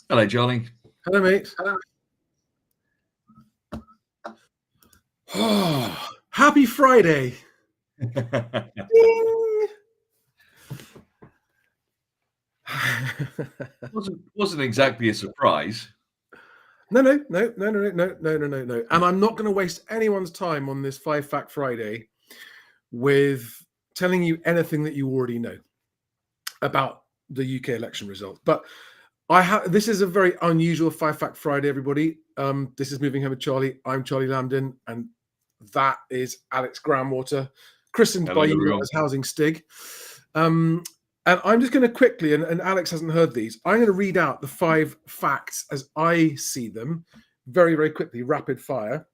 Hello, Johnny. Hello, mate. Oh, happy Friday. wasn't exactly a surprise. No. And I'm not going to waste anyone's time on this 5 Fact Friday with telling you anything that you already know about the UK election result. But this is a very unusual 5 Fact Friday, everybody. This is Moving Home with Charlie. I'm Charlie Lambden, and that is Alex Groundwater, christened by you as Housing Stig. And I'm just going to quickly, and Alex hasn't heard these, I'm going to read out the 5 facts as I see them very, very quickly, rapid fire.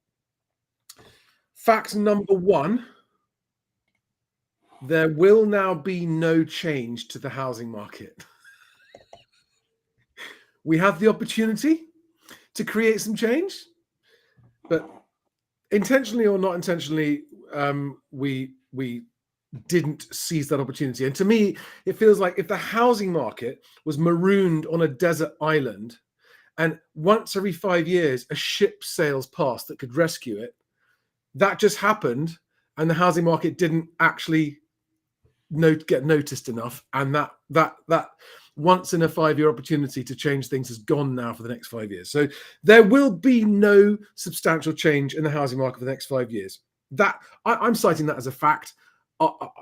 Fact number 1, there will now be no change to the housing market. We have the opportunity to create some change, but intentionally or not intentionally, we didn't seize that opportunity. And to me, it feels like if the housing market was marooned on a desert island and once every 5 years a ship sails past that could rescue it, that just happened and the housing market didn't actually get noticed enough, and that once in a 5-year opportunity to change things has gone now for the next 5 years. So there will be no substantial change in the housing market for the next 5 years. That I'm citing that as a fact.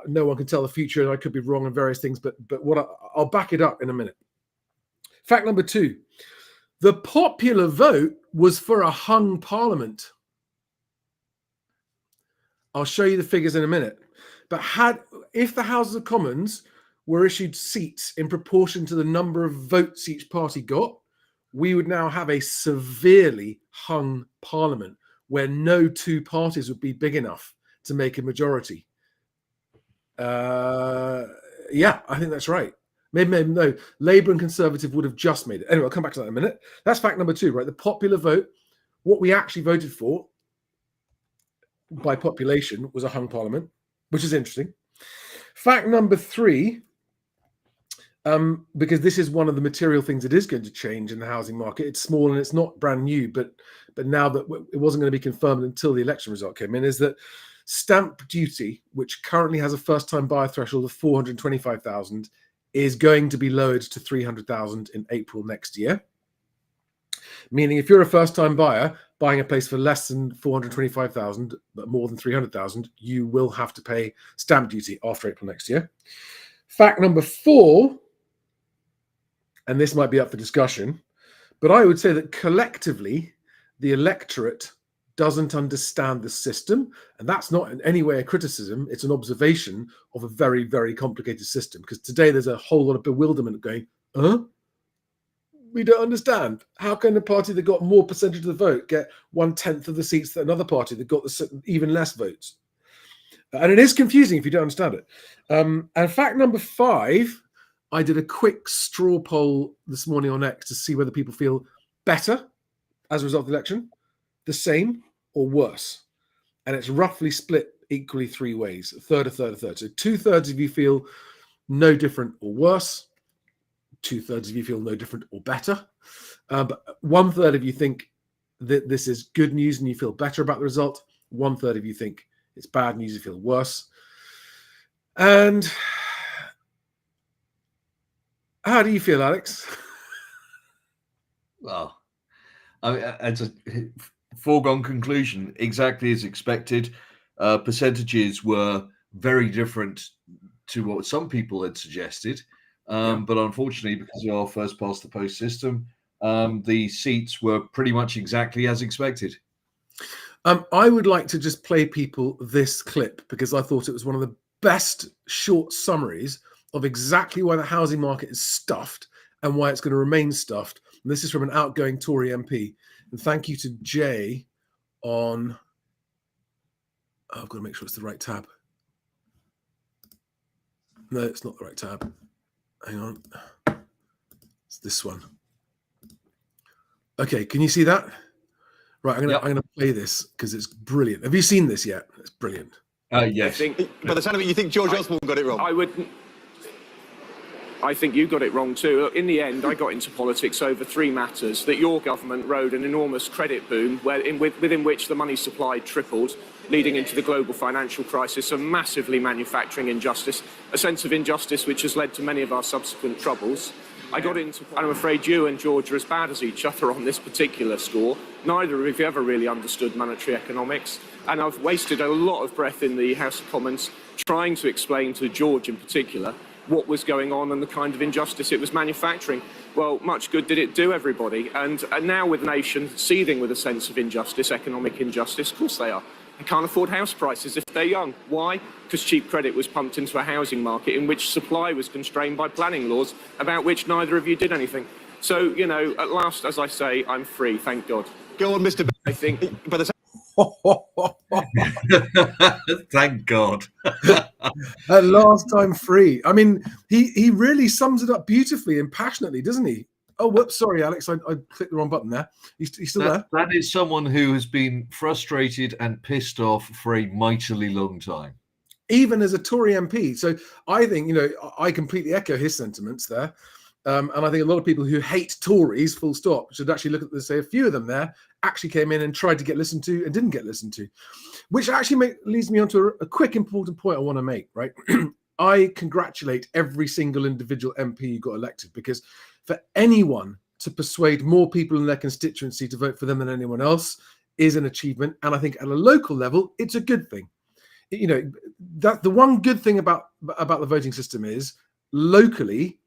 No one can tell the future, and I could be wrong on various things, but I'll back it up in a minute. Fact number 2, the popular vote was for a hung parliament. I'll show you the figures in a minute. But if the Houses of Commons were issued seats in proportion to the number of votes each party got, we would now have a severely hung parliament where no 2 parties would be big enough to make a majority. Yeah, I think that's right. Maybe no. Labour and Conservative would have just made it. Anyway, I'll come back to that in a minute. That's fact number 2, right? The popular vote, what we actually voted for by population, was a hung parliament, which is interesting. Fact number 3, because this is one of the material things that is going to change in the housing market. It's small and it's not brand new, but now that it wasn't going to be confirmed until the election result came in, is that stamp duty, which currently has a first-time buyer threshold of 425,000, is going to be lowered to 300,000 in April next year. Meaning if you're a first-time buyer buying a place for less than 425,000, but more than 300,000, you will have to pay stamp duty after April next year. Fact number 4, and this might be up for discussion, but I would say that collectively, the electorate doesn't understand the system. And that's not in any way a criticism. It's an observation of a very, very complicated system. Because today there's a whole lot of bewilderment going, we don't understand. How can the party that got more percentage of the vote get 1/10 of the seats than another party that got even less votes? And it is confusing if you don't understand it. And fact number 5, I did a quick straw poll this morning on X to see whether people feel better as a result of the election, the same, or worse. And it's roughly split equally 3 ways, a third, a third, a third. So 2/3 of you feel no different or worse. 2/3 of you feel no different or better. But 1/3 of you think that this is good news and you feel better about the result. 1/3 of you think it's bad news, you feel worse. And how do you feel, Alex? Well, I mean, it's a foregone conclusion, exactly as expected. Percentages were very different to what some people had suggested. But unfortunately, because of our first past the post system, the seats were pretty much exactly as expected. I would like to just play people this clip because I thought it was one of the best short summaries of exactly why the housing market is stuffed and why it's going to remain stuffed. And this is from an outgoing Tory MP. And thank you to Jay on... Oh, I've got to make sure it's the right tab. No, it's not the right tab. Hang on. It's this one. Okay, can you see that? Right, I'm gonna play this because it's brilliant. Have you seen this yet? It's brilliant. Yes. By the sound of it, you think George Osborne got it wrong? I think you got it wrong too. In the end, I got into politics over three matters: that your government rode an enormous credit boom within which the money supply tripled, leading into the global financial crisis, a massively manufacturing injustice, a sense of injustice which has led to many of our subsequent troubles. I got into, and I'm afraid you and George are as bad as each other on this particular score. Neither of you ever really understood monetary economics, and I've wasted a lot of breath in the House of Commons trying to explain to George in particular what was going on and the kind of injustice it was manufacturing. Well, much good did it do everybody. And now with the nation seething with a sense of injustice, economic injustice, of course they are. They can't afford house prices if they're young. Why? Because cheap credit was pumped into a housing market in which supply was constrained by planning laws, about which neither of you did anything. So, you know, at last, as I say, I'm free, thank God. Go on, Mr. I think... By the Thank God. At last, I'm free. I mean, he really sums it up beautifully and passionately, doesn't he? Oh, whoops, sorry, Alex, I clicked the wrong button there. He's still there? That is someone who has been frustrated and pissed off for a mightily long time. Even as a Tory MP. So I think, you know, I completely echo his sentiments there. And I think a lot of people who hate Tories, full stop, should actually look at this, say a few of them there actually came in and tried to get listened to and didn't get listened to, which actually leads me on to a quick important point I want to make, right? I congratulate every single individual MP who got elected, because for anyone to persuade more people in their constituency to vote for them than anyone else is an achievement. And I think at a local level, it's a good thing. You know, that the one good thing about the voting system is locally,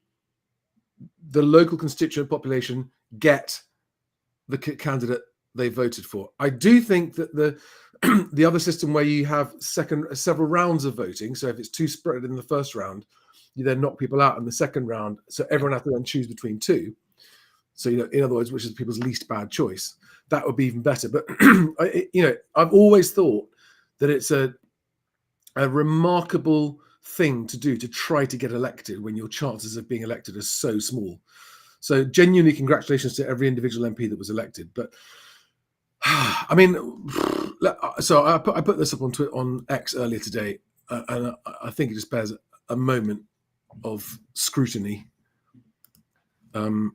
the local constituent population get the candidate they voted for. I do think that the other system where you have several rounds of voting, so if it's too spread in the first round, you then knock people out in the second round, so everyone has to then choose between two. So, you know, in other words, which is people's least bad choice, that would be even better. But you know, I've always thought that it's a remarkable thing to do to try to get elected when your chances of being elected are so small. So genuinely congratulations to every individual MP that was elected. But I mean, so I put this up on X earlier today, and I think it just bears a moment of scrutiny. And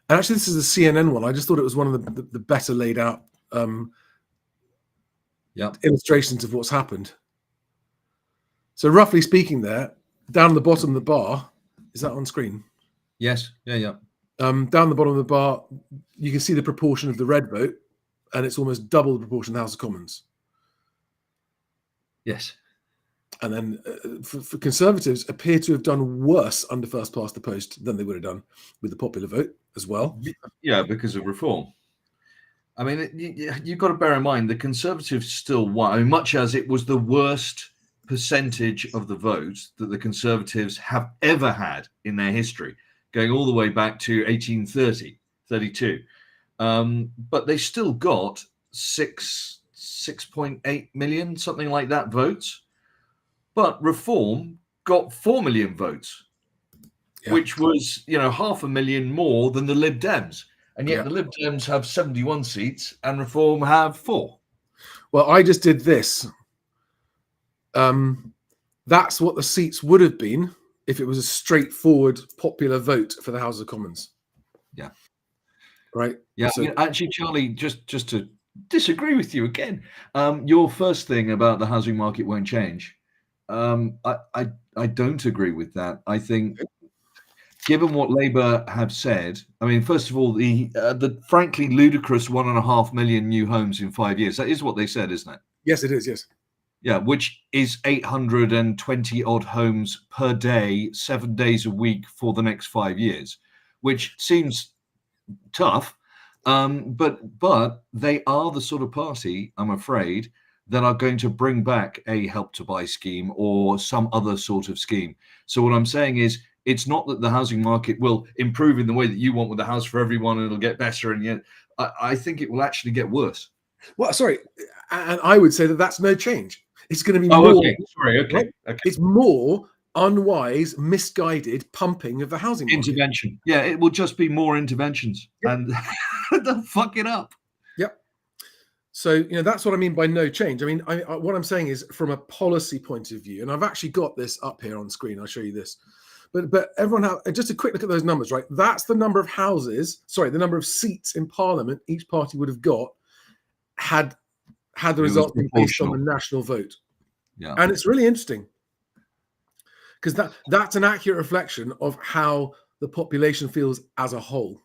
actually, this is a CNN one. I just thought it was one of the better laid out illustrations of what's happened. So roughly speaking, there down the bottom of the bar, is that on screen? Yes. Yeah. Down the bottom of the bar, you can see the proportion of the red vote, and it's almost double the proportion of the House of Commons. Yes. And then for Conservatives, appear to have done worse under first past the post than they would have done with the popular vote as well. Yeah, because of reform. I mean, you've got to bear in mind the Conservatives still won. I mean, much as it was the worst percentage of the vote that the Conservatives have ever had in their history, going all the way back to 1830, 32. But they still got 6.8 million, something like that, votes. But Reform got 4 million votes, which was, 500,000 more than the Lib Dems. And yet the Lib Dems have 71 seats and Reform have 4. Well, I just did this. That's what the seats would have been if it was a straightforward popular vote for the House of Commons. Yeah. Right? Yeah. So, actually, Charlie, just to disagree with you again, your first thing about the housing market won't change. I don't agree with that. I think, given what Labour have said, I mean, first of all, the frankly ludicrous 1.5 million new homes in 5 years, that is what they said, isn't it? Yes, it is, yes. Yeah, which is 820 odd homes per day, 7 days a week for the next 5 years, which seems tough. But they are the sort of party, I'm afraid, that are going to bring back a Help to Buy scheme or some other sort of scheme. So what I'm saying is, it's not that the housing market will improve in the way that you want with the house for everyone and it'll get better. And yet I think it will actually get worse. Well, sorry. And I would say that that's no change. It's going to be Oh, more. okay. Sorry. Okay. Right? Okay. It's more unwise, misguided pumping of the housing market. Intervention. Yeah, it will just be more interventions. Yep. And they'll fuck it up. Yep. So, that's what I mean by no change. I mean, what I'm saying is from a policy point of view, and I've actually got this up here on screen. I'll show you this. But everyone, just a quick look at those numbers, right? That's the number of the number of seats in Parliament each party would have got had the results been based on the national vote. Yeah. And it's really interesting because that's an accurate reflection of how the population feels as a whole.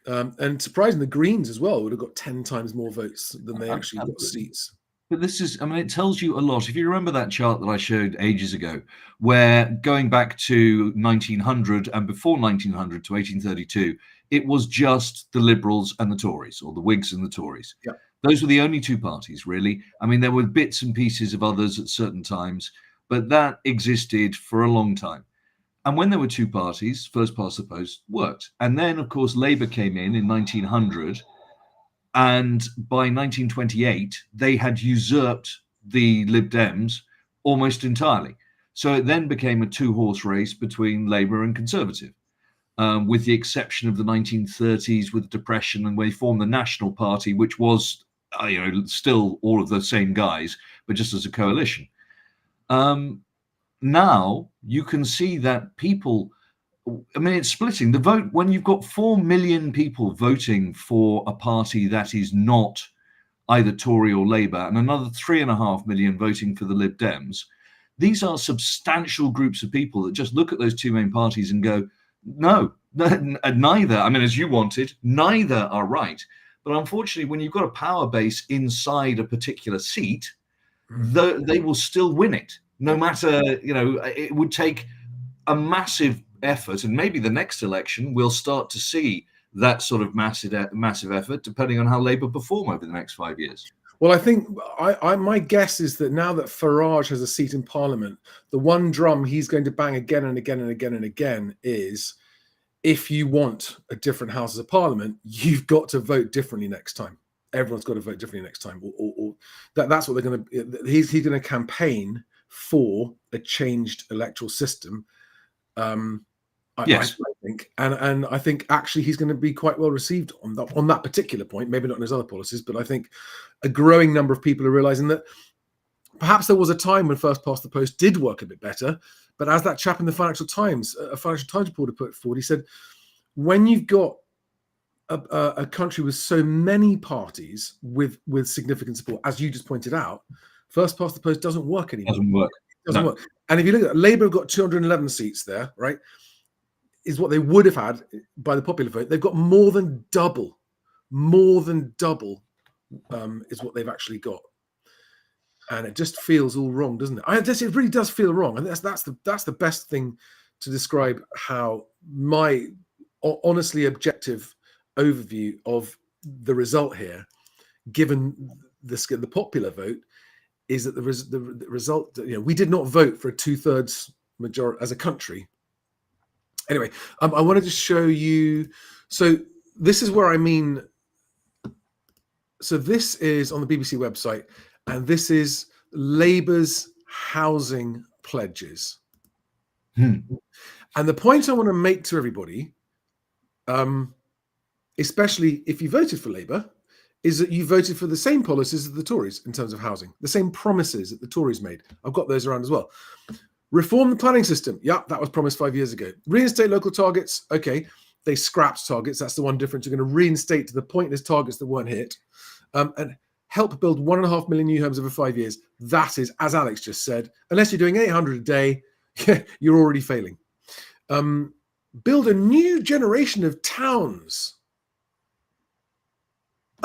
And surprising, the Greens as well would have got 10 times more votes than they actually got seats. But this is, it tells you a lot. If you remember that chart that I showed ages ago, where going back to 1900 and before 1900 to 1832, it was just the Liberals and the Tories, or the Whigs and the Tories. Yeah. Those were the only two parties, really. There were bits and pieces of others at certain times, but that existed for a long time. And when there were two parties, first past the post worked. And then, of course, Labour came in 1900. And by 1928, they had usurped the Lib Dems almost entirely. So it then became a two-horse race between Labour and Conservative, with the exception of the 1930s with Depression, and they formed the National Party, which was, still all of the same guys, but just as a coalition. Now you can see that people, it's splitting the vote when you've got 4 million people voting for a party that is not either Tory or Labour, and another 3.5 million voting for the Lib Dems. These are substantial groups of people that just look at those two main parties and go, no, neither. As you wanted, neither are right. But unfortunately, when you've got a power base inside a particular seat, they will still win it. No matter, it would take a massive effort, and maybe the next election we'll start to see that sort of massive effort, depending on how Labour perform over the next 5 years. Well, I think my guess is that now that Farage has a seat in Parliament, the one drum he's going to bang again and again and again and again is, if you want a different Houses of Parliament, you've got to vote differently next time. Everyone's got to vote differently next time, or that's what they're going to. He's going to campaign for a changed electoral system. Yes, I think, and I think actually he's going to be quite well received on that particular point. Maybe not in his other policies, but I think a growing number of people are realizing that perhaps there was a time when first past the post did work a bit better. But as that chap in the Financial Times reporter put forward, he said, when you've got a country with so many parties with significant support, as you just pointed out, first past the post doesn't work anymore. Doesn't work. And if you look at Labour, have got 211 seats there, right? Is what they would have had by the popular vote. They've got more than double is what they've actually got. And it just feels all wrong, doesn't it? It really does feel wrong. And that's the best thing to describe how my honestly objective overview of the result here, given the popular vote, is that the result, we did not vote for a 2/3 majority as a country. Anyway, I wanted to show you. So this is where I mean. So this is on the BBC website, and this is Labour's housing pledges. And the point I want to make to everybody, especially if you voted for Labour, is that you voted for the same policies as the Tories in terms of housing, the same promises that the Tories made. I've got those around as well. Reform the planning system. Yeah, that was promised 5 years ago. Reinstate local targets. Okay, they scrapped targets. That's the one difference. You're going to reinstate to the pointless targets that weren't hit. And help build 1.5 million new homes over 5 years. That is, as Alex just said, unless you're doing 800 a day, you're already failing. Build a new generation of towns.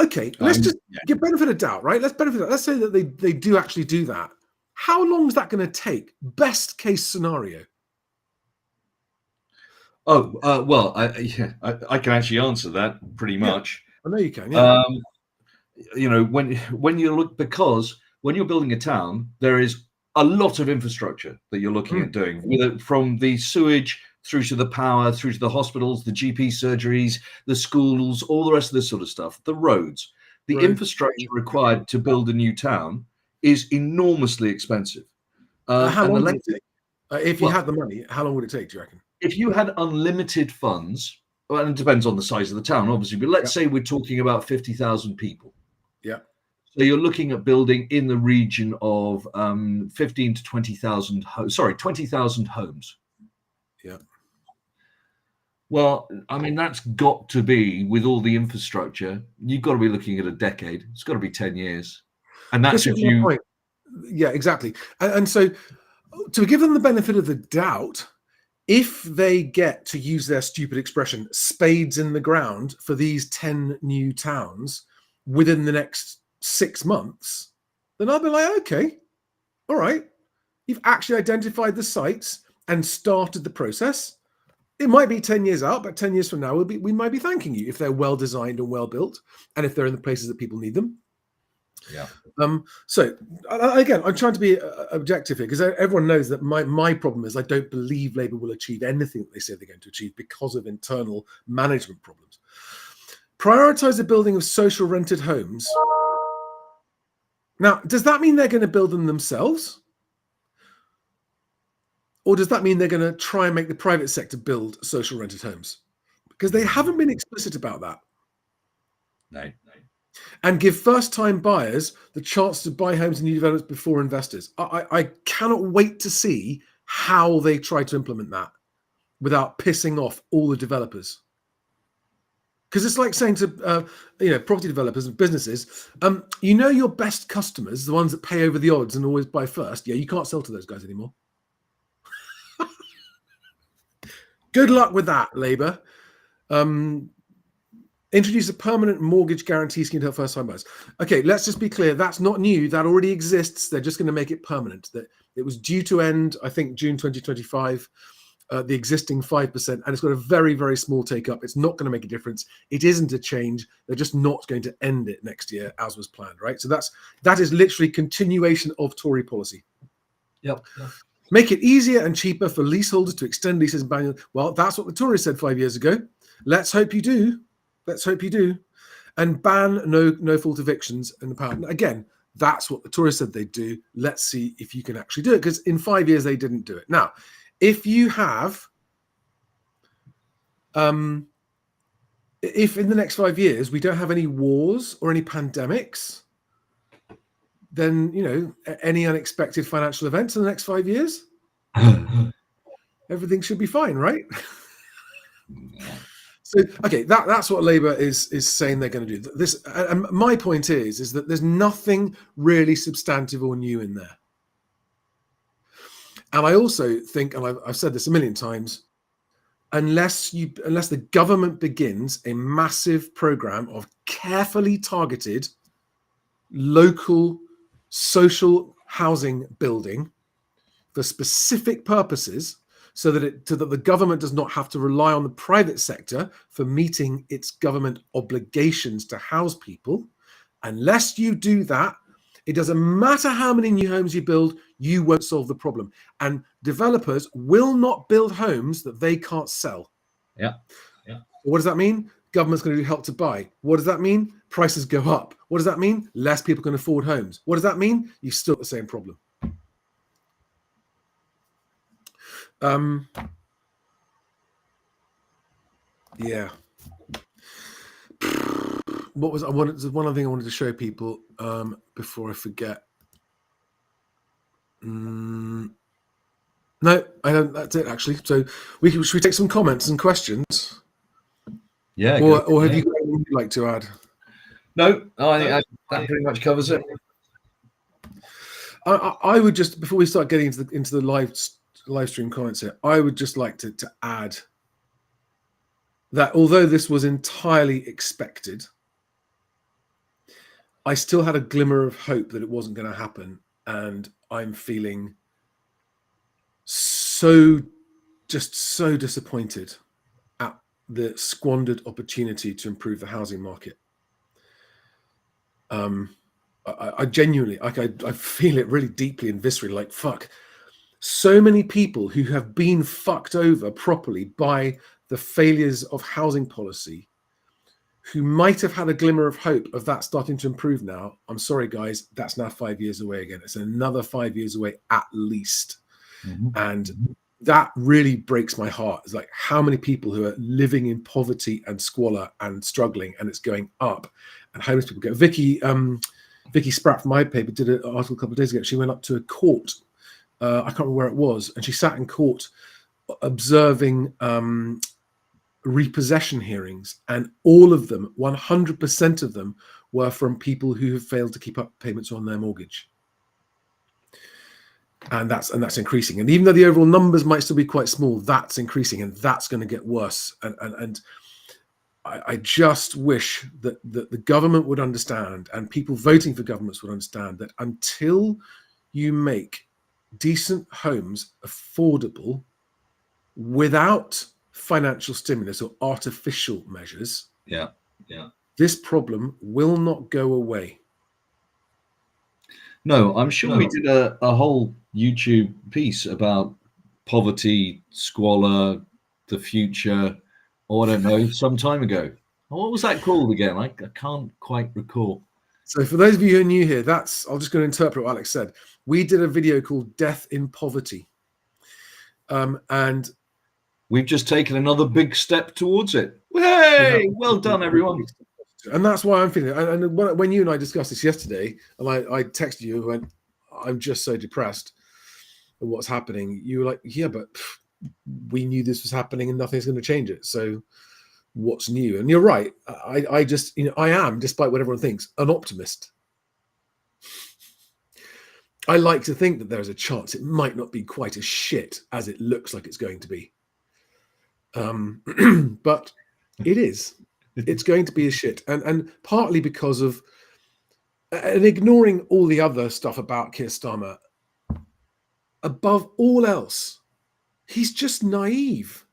Okay, let's just give benefit of doubt, right? Let's say that they do actually do that. How long is that going to take? Best case scenario. Well, I can actually answer that pretty much. I know you can. Yeah. when you look, because when you're building a town, there is a lot of infrastructure that you're looking at doing, from the sewage through to the power, through to the hospitals, the GP surgeries, the schools, all the rest of this sort of stuff, the roads. The infrastructure required to build a new town is enormously expensive. How and long the would it take? If you had the money, how long would it take, do you reckon? If you had unlimited funds, well, it depends on the size of the town, obviously, but let's say we're talking about 50,000 people. Yeah. So you're looking at building in the region of 15 to 20,000 homes. Sorry, 20,000 homes. Yeah. Well, I mean, that's got to be, with all the infrastructure, you've got to be looking at a decade. It's got to be 10 years. And that's if you... Point. Yeah, exactly. And so to give them the benefit of the doubt, if they get, to use their stupid expression, spades in the ground for these 10 new towns within the next 6 months, then I'll be like, okay, all right, you've actually identified the sites and started the process. It might be 10 years out, but 10 years from now, we might be thanking you if they're well designed and well built, and if they're in the places that people need them. Yeah. So again, I'm trying to be objective here, because everyone knows that my problem is I don't believe Labour will achieve anything that they say they're going to achieve because of internal management problems. Prioritise the building of social rented homes. Now, does that mean they're going to build them themselves? Or does that mean they're going to try and make the private sector build social rented homes? Because they haven't been explicit about that. No. And give first-time buyers the chance to buy homes in new developments before investors. I cannot wait to see how they try to implement that without pissing off all the developers. Because it's like saying to property developers and businesses, your best customers, the ones that pay over the odds and always buy first, you can't sell to those guys anymore. Good luck with that, Labour. Introduce a permanent mortgage guarantee scheme to help first-time buyers. Okay, let's just be clear. That's not new. That already exists. They're just going to make it permanent. That it was due to end, I think, June 2025, the existing 5%, and it's got a very, very small take-up. It's not going to make a difference. It isn't a change. They're just not going to end it next year as was planned, right? So that is literally continuation of Tory policy. Yep. Make it easier and cheaper for leaseholders to extend leases and ban. Well, that's what the Tories said 5 years ago. Let's hope you do. Let's hope you do. And ban no fault evictions in the power. Again, that's what the Tories said they'd do. Let's see if you can actually do it, because in 5 years they didn't do it. Now, if you have, if in the next 5 years we don't have any wars or any pandemics, then, any unexpected financial events in the next 5 years, everything should be fine, right? So, okay, that's what Labour is saying they're going to do. This, and my point is that there's nothing really substantive or new in there. And I also think, and I've said this a million times, unless the government begins a massive program of carefully targeted local social housing building for specific purposes, so that the government does not have to rely on the private sector for meeting its government obligations to house people. Unless you do that, it doesn't matter how many new homes you build, you won't solve the problem. And developers will not build homes that they can't sell. Yeah. What does that mean? Government's going to do Help to Buy. What does that mean? Prices go up. What does that mean? Less people can afford homes. What does that mean? You've still got the same problem. Yeah. There's one other thing I wanted to show people before I forget. No, I don't. That's it, actually. So should we take some comments and questions? Yeah. Or have you got anything you'd like to add? No, I think that pretty much covers it. I would just, before we start getting into the live stream comments here, I would just like to add that although this was entirely expected, I still had a glimmer of hope that it wasn't going to happen, and I'm feeling so disappointed at the squandered opportunity to improve the housing market. I genuinely, like, I feel it really deeply and viscerally, like, fuck, so many people who have been fucked over properly by the failures of housing policy, who might have had a glimmer of hope of that starting to improve now. I'm sorry, guys, that's now 5 years away again. It's another 5 years away at least. And that really breaks my heart. It's like how many people who are living in poverty and squalor and struggling, and it's going up, and homeless people go. Vicky Spratt from my paper did an article a couple of days ago. She went up to a court. I can't remember where it was, and she sat in court observing repossession hearings, and all of them, 100% of them, were from people who have failed to keep up payments on their mortgage. And that's increasing. And even though the overall numbers might still be quite small, that's increasing, and that's going to get worse. And I just wish that the government would understand, and people voting for governments would understand, that until you make decent homes affordable without financial stimulus or artificial measures, this problem will not go away. No, I'm sure we did a whole YouTube piece about poverty, squalor, the future, or I don't know, some time ago. What was that called again? I can't quite recall. So for those of you who are new here, I'm just going to interpret what Alex said. We did a video called Death in Poverty. And we've just taken another big step towards it. Hey, well done, everyone. And that's why I'm feeling it. And when you and I discussed this yesterday, and I texted you and went, I'm just so depressed at what's happening. You were like, yeah, but we knew this was happening and nothing's going to change it. So what's new? And you're right. I just, I am, despite what everyone thinks, an optimist. I like to think that there's a chance it might not be quite as shit as it looks like it's going to be. But it is. It's going to be a shit. And partly because of, and ignoring all the other stuff about Keir Starmer, above all else, he's just naive.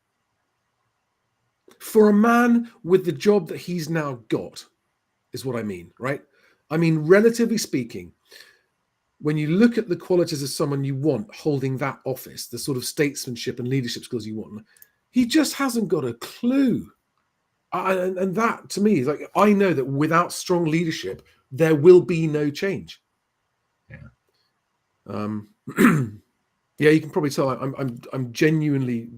For a man with the job that he's now got, is what I mean, right? I mean, relatively speaking, when you look at the qualities of someone you want holding that office, the sort of statesmanship and leadership skills you want, he just hasn't got a clue. And that, to me, is like, I know that without strong leadership, there will be no change. Yeah. Yeah, you can probably tell I'm genuinely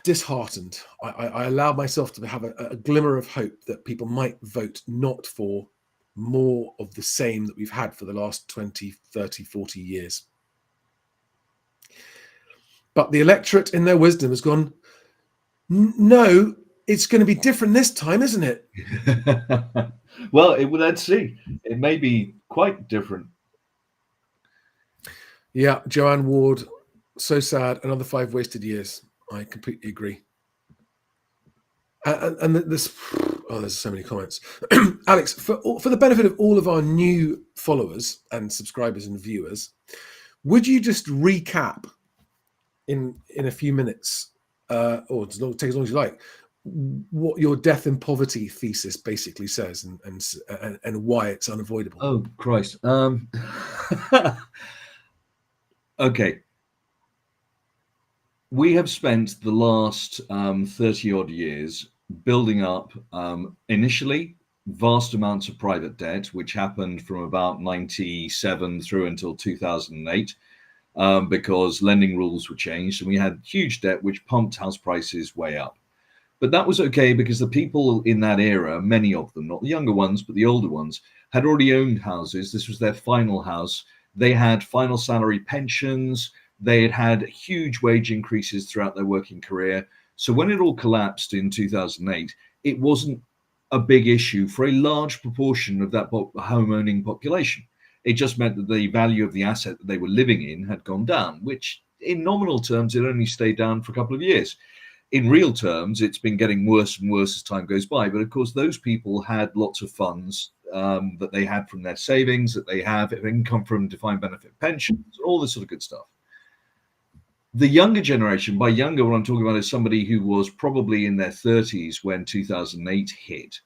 disheartened. I allowed myself to have a glimmer of hope that people might vote not for more of the same that we've had for the last 20, 30, 40 years. But the electorate, in their wisdom, has gone, no, it's going to be different this time, isn't it? Well, let's see. It may be quite different. Yeah, Joanne Ward, so sad. Another 5 wasted years. I completely agree. And there's so many comments. Alex, for the benefit of all of our new followers and subscribers and viewers, would you just recap in a few minutes, or take as long as you like, what your death in poverty thesis basically says and why it's unavoidable? Oh, Christ. Okay. We have spent the last 30 odd years building up initially vast amounts of private debt, which happened from about 97 through until 2008, because lending rules were changed and we had huge debt, which pumped house prices way up. But that was okay because the people in that era, many of them, not the younger ones, but the older ones, had already owned houses. This was their final house. They had final salary pensions. They had had huge wage increases throughout their working career. So when it all collapsed in 2008, it wasn't a big issue for a large proportion of that home-owning population. It just meant that the value of the asset that they were living in had gone down, which in nominal terms, it only stayed down for a couple of years. In real terms, it's been getting worse and worse as time goes by. But of course, those people had lots of funds that they had from their savings, that they have income from defined benefit pensions, all this sort of good stuff. The younger generation, by younger, what I'm talking about is somebody who was probably in their 30s when 2008 hit.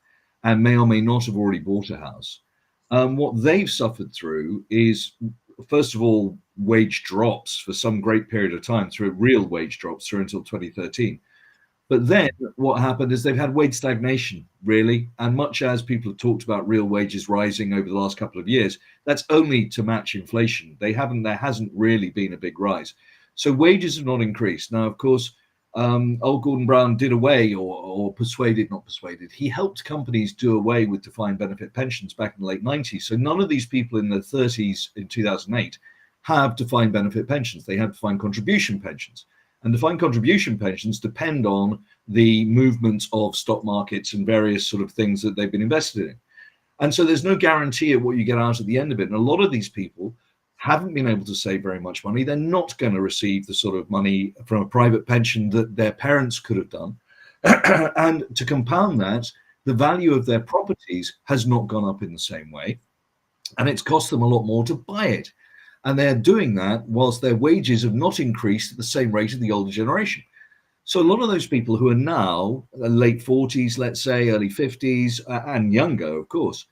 and may or may not have already bought a house, what they've suffered through is, first of all, wage drops for some great period of time, through real wage drops through until 2013. But then what happened is they've had wage stagnation, really. And much as people have talked about real wages rising over the last couple of years, that's only to match inflation. There hasn't really been a big rise. So wages have not increased. Now, of course, old Gordon Brown did away or persuaded, not persuaded, he helped companies do away with defined benefit pensions back in the late 90s. So none of these people in their 30s in 2008 have defined benefit pensions. They have defined contribution pensions. And defined contribution pensions depend on the movements of stock markets and various sort of things that they've been invested in. And so there's no guarantee of what you get out at the end of it. And a lot of these people haven't been able to save very much money. They're not going to receive the sort of money from a private pension that their parents could have done. And to compound that, the value of their properties has not gone up in the same way. And it's cost them a lot more to buy it. And they're doing that whilst their wages have not increased at the same rate of the older generation. So a lot of those people who are now late 40s, let's say, early 50s, and younger, of course,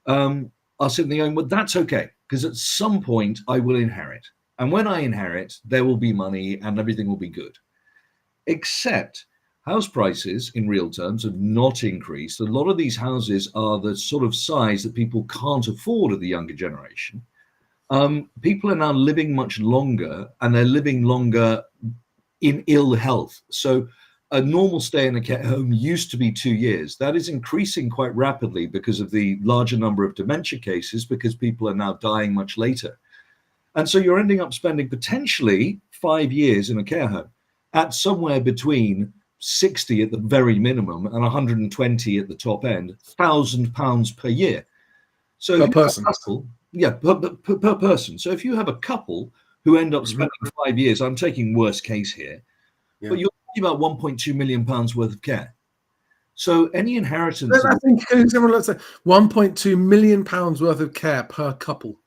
are sitting there going, well, that's okay, because at some point I will inherit. And when I inherit, there will be money and everything will be good. Except house prices in real terms have not increased. A lot of these houses are the sort of size that people can't afford at the younger generation. People are now living much longer, and they're living longer in ill health. So a normal stay in a care home used to be 2 years. That is increasing quite rapidly because of the larger number of dementia cases, because people are now dying much later. And so you're ending up spending potentially 5 years in a care home at somewhere between 60 at the very minimum and 120 at the top end, £1,000 per year. So Per person. Yeah, per person. So if you have a couple who end up spending 5 years, I'm taking worst case here, but you're talking about £1.2 million worth of care. So any inheritance. I think let's say £1.2 million worth of care per couple.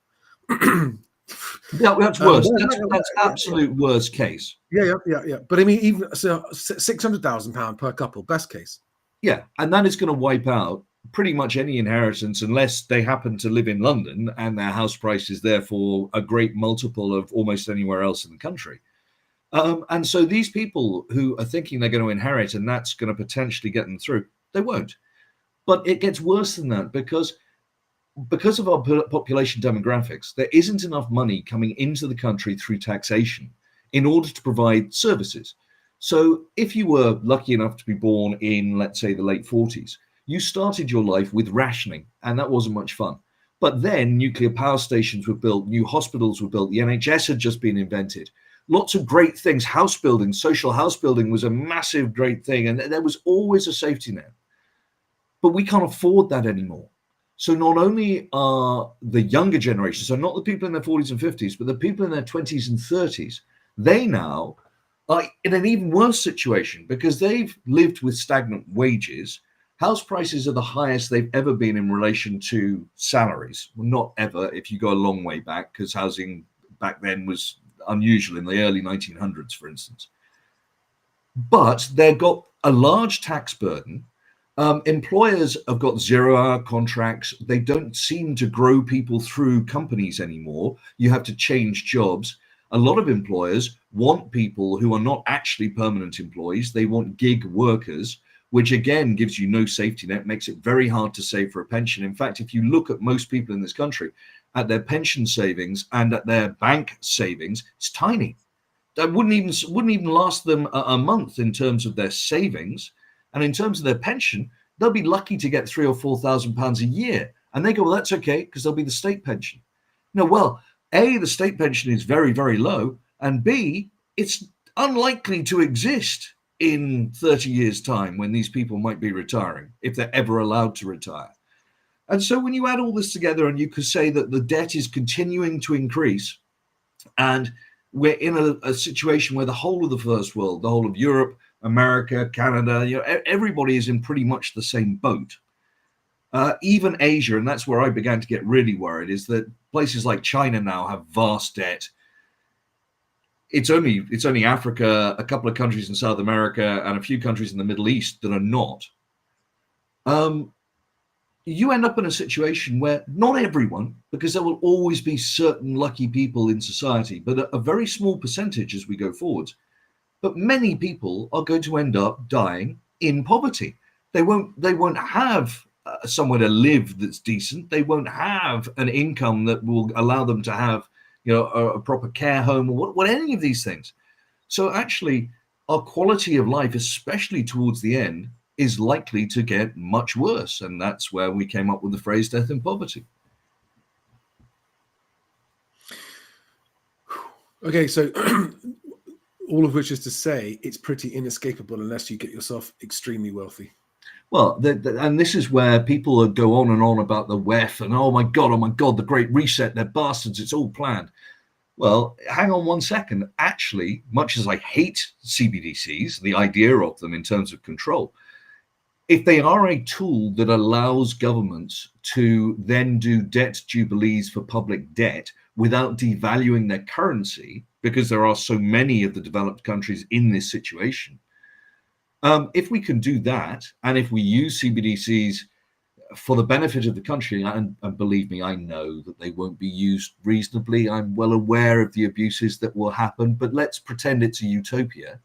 Yeah, that's worse. That's absolute worst case. Yeah. But I mean, even so, £600,000 per couple, best case. Yeah, and that is going to wipe out pretty much any inheritance unless they happen to live in London and their house price is therefore a great multiple of almost anywhere else in the country. And so these people who are thinking they're going to inherit and that's going to potentially get them through, they won't. But it gets worse than that because of our population demographics, there isn't enough money coming into the country through taxation in order to provide services. So if you were lucky enough to be born in, let's say, the late 40s, you started your life with rationing, and that wasn't much fun. But then nuclear power stations were built, new hospitals were built, the NHS had just been invented. Lots of great things, house building, social house building was a massive, great thing, and there was always a safety net. But we can't afford that anymore. So not only are the younger generation, so not the people in their 40s and 50s, but the people in their 20s and 30s, they now are in an even worse situation because they've lived with stagnant wages. House prices are the highest they've ever been in relation to salaries. Well, not ever, if you go a long way back, because housing back then was unusual in the early 1900s, for instance. But they've got a large tax burden. Employers have got 0-hour contracts. They don't seem to grow people through companies anymore. You have to change jobs. A lot of employers want people who are not actually permanent employees. They want gig workers, which again gives you no safety net, makes it very hard to save for a pension. In fact, if you look at most people in this country, at their pension savings and at their bank savings, it's tiny. That wouldn't even last them a month in terms of their savings. And in terms of their pension, they'll be lucky to get £3,000 or £4,000 a year. And they go, well, that's okay, because there'll be the state pension. No, well, A, the state pension is very, very low. And B, it's unlikely to exist in 30 years' time when these people might be retiring, if they're ever allowed to retire. And so when you add all this together and you could say that the debt is continuing to increase, and we're in a situation where the whole of the first world, the whole of Europe, America, Canada, everybody is in pretty much the same boat. Even Asia, and that's where I began to get really worried, is that places like China now have vast debt. It's only Africa, a couple of countries in South America, and a few countries in the Middle East that are not. you end up in a situation where not everyone, because there will always be certain lucky people in society, but a very small percentage as we go forward, but many people are going to end up dying in poverty. They won't have somewhere to live that's decent. They won't have an income that will allow them to have, a proper care home or what any of these things. So actually, our quality of life, especially towards the end, is likely to get much worse. And that's where we came up with the phrase death in poverty. Okay, so all of which is to say it's pretty inescapable unless you get yourself extremely wealthy. Well, and this is where people go on and on about the WEF and oh my God, the Great Reset, they're bastards, it's all planned. Well, hang on one second. Actually, much as I hate CBDCs, the idea of them in terms of control, if they are a tool that allows governments to then do debt jubilees for public debt without devaluing their currency, because there are so many of the developed countries in this situation, if we can do that, and if we use CBDCs for the benefit of the country, and believe me, I know that they won't be used reasonably. I'm well aware of the abuses that will happen, but let's pretend it's a utopia.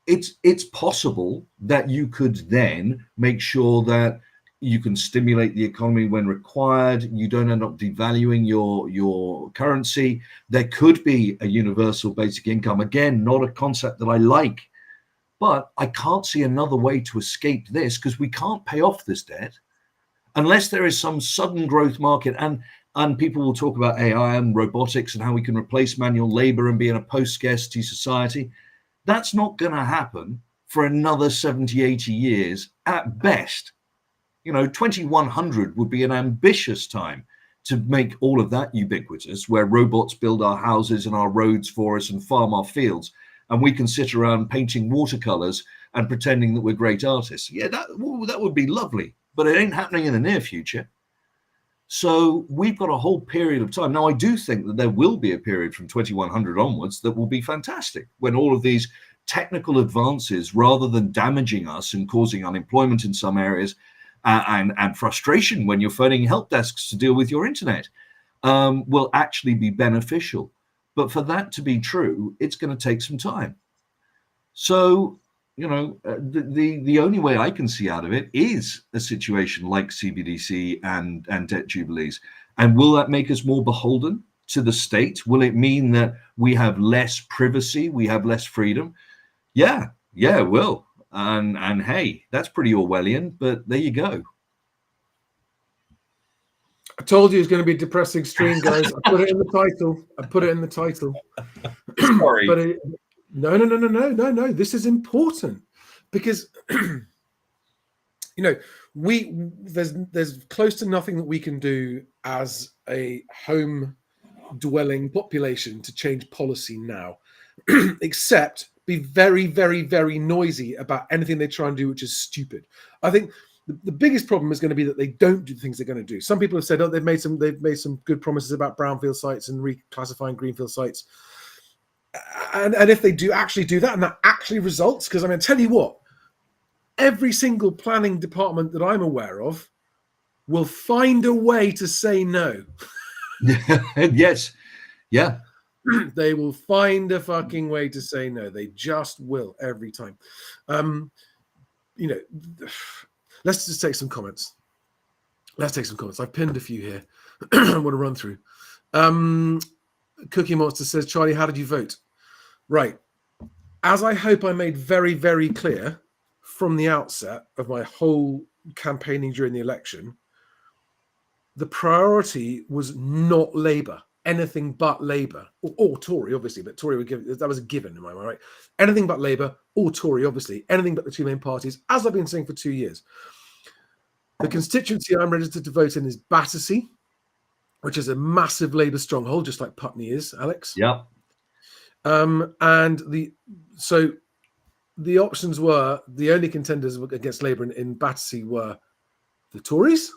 It's possible that you could then make sure that you can stimulate the economy when required. You don't end up devaluing your currency. There could be a universal basic income. Again, not a concept that I like, but I can't see another way to escape this, because we can't pay off this debt unless there is some sudden growth market. And people will talk about AI and robotics and how we can replace manual labor and be in a post-scarcity society. That's not going to happen for another 70, 80 years at best. 2100 would be an ambitious time to make all of that ubiquitous, where robots build our houses and our roads for us and farm our fields, and we can sit around painting watercolors and pretending that we're great artists. Yeah, that would be lovely, but it ain't happening in the near future. So we've got a whole period of time. Now, I do think that there will be a period from 2100 onwards that will be fantastic, when all of these technical advances, rather than damaging us and causing unemployment in some areas and frustration when you're phoning help desks to deal with your internet, will actually be beneficial. But for that to be true, it's going to take some time. So, the only way I can see out of it is a situation like CBDC and debt jubilees. And will that make us more beholden to the state? Will it mean that we have less privacy? We have less freedom? Yeah, it will. And hey, that's pretty Orwellian, but there you go. I told you it's going to be a depressing stream, guys. I put it in the title. Sorry. But no. This is important because there's close to nothing that we can do as a home dwelling population to change policy now, except be very, very, very noisy about anything they try and do, which is stupid. I think the biggest problem is going to be that they don't do the things they're going to do. Some people have said, they've made some good promises about brownfield sites and reclassifying greenfield sites. And if they do actually do that, and that actually results, because I'm going to tell you what, every single planning department that I'm aware of will find a way to say no. Yes. Yeah. They will find a fucking way to say no. They just will every time. Let's just take some comments. I've pinned a few here. I want to run through. Cookie Monster says, Charlie, how did you vote? Right. As I hope I made very, very clear from the outset of my whole campaigning during the election, the priority was not Labour, anything but Labour, or Tory, obviously, but Tory would give, that was a given in my mind, right? Anything but Labour or Tory, obviously, anything but the two main parties, as I've been saying for 2 years. The constituency I'm registered to vote in is Battersea, which is a massive Labour stronghold, just like Putney is, Alex. Yeah. And the options were, the only contenders against Labour in Battersea were the Tories,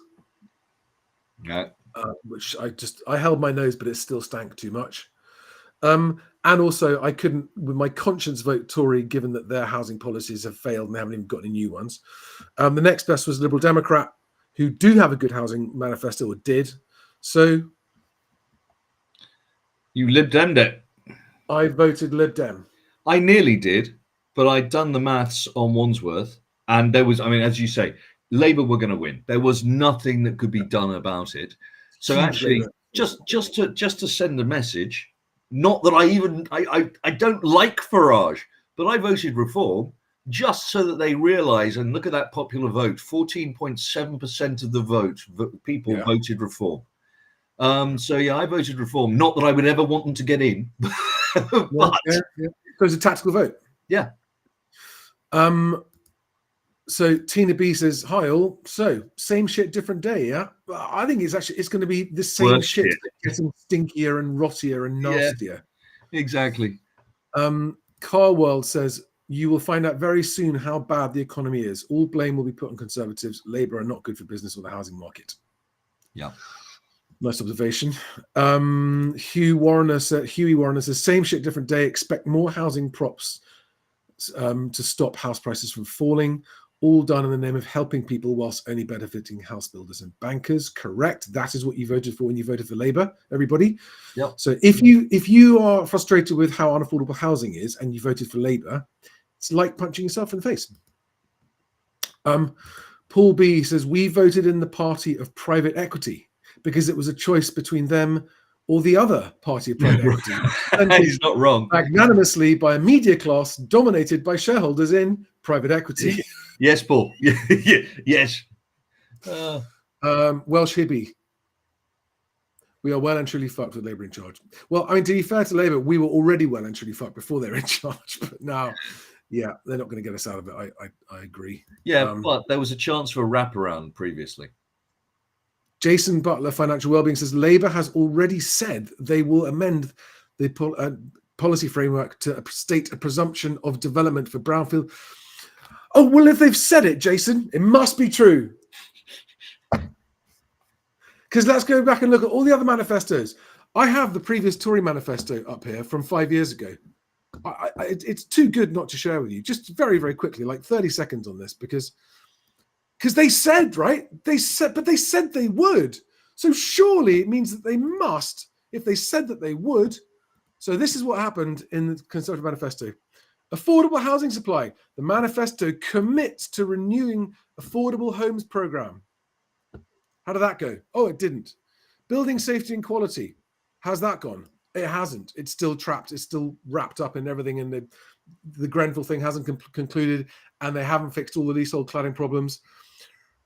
Yeah. which I held my nose, but it still stank too much. And also, I couldn't, with my conscience, vote Tory, given that their housing policies have failed and they haven't even got any new ones. The next best was Liberal Democrat, who do have a good housing manifesto, or did. So You Lib Demmed it. I voted Lib Dem. I nearly did, but I'd done the maths on Wandsworth, and there was, I mean, as you say, Labour were going to win. There was nothing that could be done about it. So Huge actually, Labour. just to send a message, not that I don't like Farage, but I voted Reform just so that they realise, and look at that popular vote, 14.7% of the people voted Reform. So yeah, I voted Reform. Not that I would ever want them to get in, but So it's a tactical vote. Yeah. So Tina B says, "Hi all. So same shit, different day. Yeah, I think it's going to be the same Worse shit, shit. getting stinkier and rottier and nastier." Exactly. Car World says, "You will find out very soon how bad the economy is. All blame will be put on Conservatives. Labour are not good for business or the housing market." Yeah. Nice observation. Huey Warner says, "Same shit, different day. Expect more housing props to stop house prices from falling. All done in the name of helping people whilst only benefiting house builders and bankers." Correct. That is what you voted for when you voted for Labour, everybody. Yep. So if you are frustrated with how unaffordable housing is and you voted for Labour, it's like punching yourself in the face. Paul B says, "We voted in the party of private equity because it was a choice between them or the other party of private equity. He's not wrong. Magnanimously by a media class dominated by shareholders in private equity." Yes, Paul. Yes. Welsh Hibby. "We are well and truly fucked with Labour in charge." Well, I mean, to be fair to Labour, we were already well and truly fucked before they were in charge. But now, yeah, they're not going to get us out of it. I agree. Yeah, but there was a chance for a wraparound previously. Jason Butler, Financial Wellbeing, says Labour has already said they will amend the policy framework to state a presumption of development for brownfield. Oh, well, if they've said it, Jason, it must be true. Because let's go back and look at all the other manifestos. I have the previous Tory manifesto up here from 5 years ago. It's too good not to share with you. Just very, very quickly, like 30 seconds on this, because they said, right? They said they would. So surely it means that they must, if they said that they would. So this is what happened in the Conservative Manifesto. Affordable housing supply. The manifesto commits to renewing affordable homes program. How did that go? Oh, it didn't. Building safety and quality. How's that gone? It hasn't. It's still trapped. It's still wrapped up in everything. And the Grenfell thing hasn't concluded, and they haven't fixed all the leasehold cladding problems.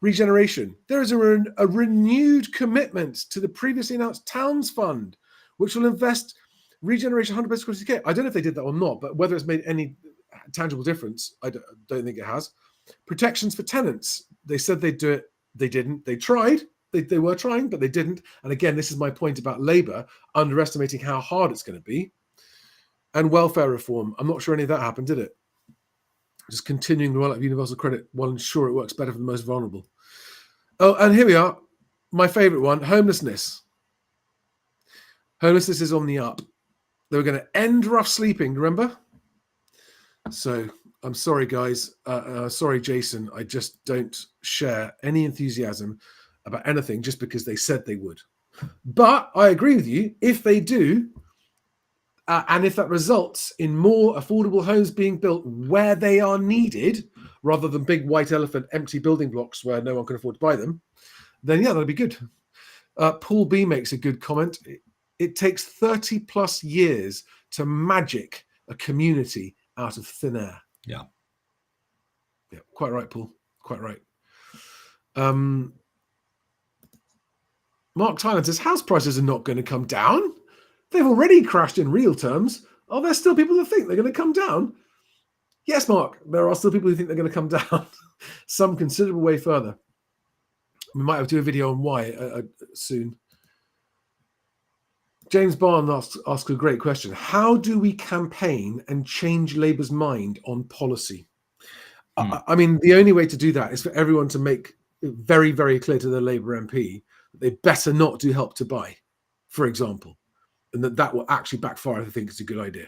Regeneration. There is a renewed commitment to the previously announced Towns Fund, which will invest regeneration 100% quality care. I don't know if they did that or not, but whether it's made any tangible difference, I don't think it has. Protections for tenants. They said they'd do it. They didn't. They tried. They were trying, but they didn't. And again, this is my point about Labour underestimating how hard it's going to be. And welfare reform. I'm not sure any of that happened, did it? Just continuing the rollout of universal credit while ensuring it works better for the most vulnerable. Oh, and here we are. My favourite one, homelessness. Homelessness is on the up. They were going to end rough sleeping, remember? So I'm sorry, guys. Sorry, Jason. I just don't share any enthusiasm about anything just because they said they would. But I agree with you. If they do, and if that results in more affordable homes being built where they are needed, rather than big white elephant empty building blocks where no one can afford to buy them, then yeah, that'll be good. Paul B makes a good comment. It takes 30 plus years to magic a community out of thin air. Yeah. Yeah, quite right, Paul. Quite right. Mark Tyland says house prices are not going to come down. They've already crashed in real terms. Are there still people that think they're going to come down? Yes, Mark, there are still people who think they're going to come down. Some considerable way further. We might have to do a video on why soon. James Barn asks a great question. How do we campaign and change Labour's mind on policy? I mean, the only way to do that is for everyone to make it very, very clear to the Labour MP that they better not do Help to Buy, for example. and that will actually backfire if they think it's a good idea.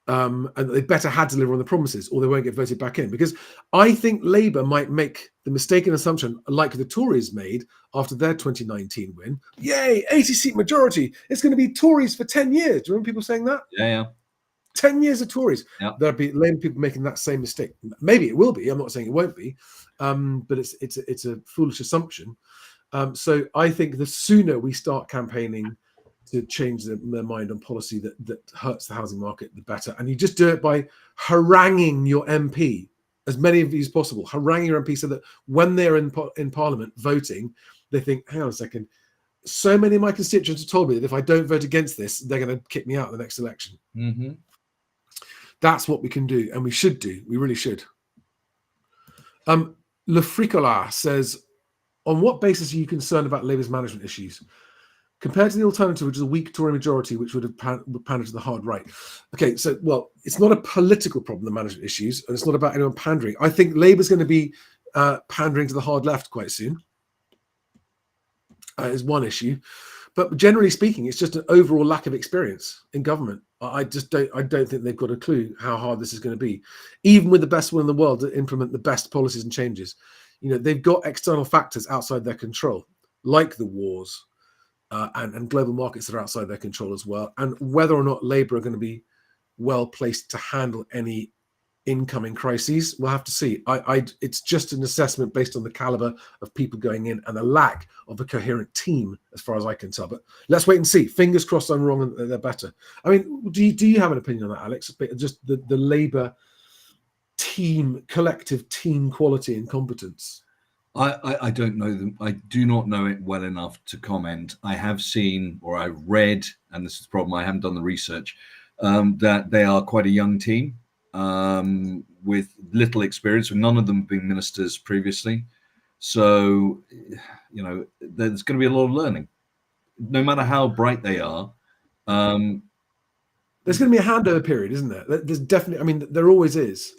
And they better had to deliver on the promises, or they won't get voted back in. Because I think Labour might make the mistaken assumption, like the Tories made after their 2019 win. Yay, 80-seat majority. It's going to be Tories for 10 years. Do you remember people saying that? Yeah. 10 years of Tories. Yeah. There'll be Labour people making that same mistake. Maybe it will be. I'm not saying it won't be, but it's a foolish assumption. So I think the sooner we start campaigning to change their mind on policy that hurts the housing market, the better. And you just do it by haranguing your MP, as many of you as possible, haranguing your MP so that when they're in Parliament voting, they think, hang on a second, so many of my constituents have told me that if I don't vote against this, they're going to kick me out in the next election. Mm-hmm. That's what we can do, and we should do. We really should. Le Fricola says, on what basis are you concerned about Labour's management issues? Compared to the alternative, which is a weak Tory majority, which would have pandered to the hard right. Okay, so, well, it's not a political problem, the management issues, and it's not about anyone pandering. I think Labour's going to be pandering to the hard left quite soon. Is one issue. But generally speaking, it's just an overall lack of experience in government. I don't think they've got a clue how hard this is going to be. Even with the best one in the world to implement the best policies and changes, they've got external factors outside their control, like the wars, and global markets that are outside their control as well. And whether or not Labour are going to be well placed to handle any incoming crises, we'll have to see. It's just an assessment based on the caliber of people going in and the lack of a coherent team, as far as I can tell. But let's wait and see. Fingers crossed I'm wrong and they're better. I mean, do you have an opinion on that, Alex? Just the Labour team, collective team quality and competence. I don't know them. I do not know it well enough to comment. I have seen, or I've read, and this is the problem, I haven't done the research, that they are quite a young team with little experience, with none of them being ministers previously. So, there's going to be a lot of learning, no matter how bright they are. There's going to be a handover period, isn't there? There's definitely, I mean, there always is.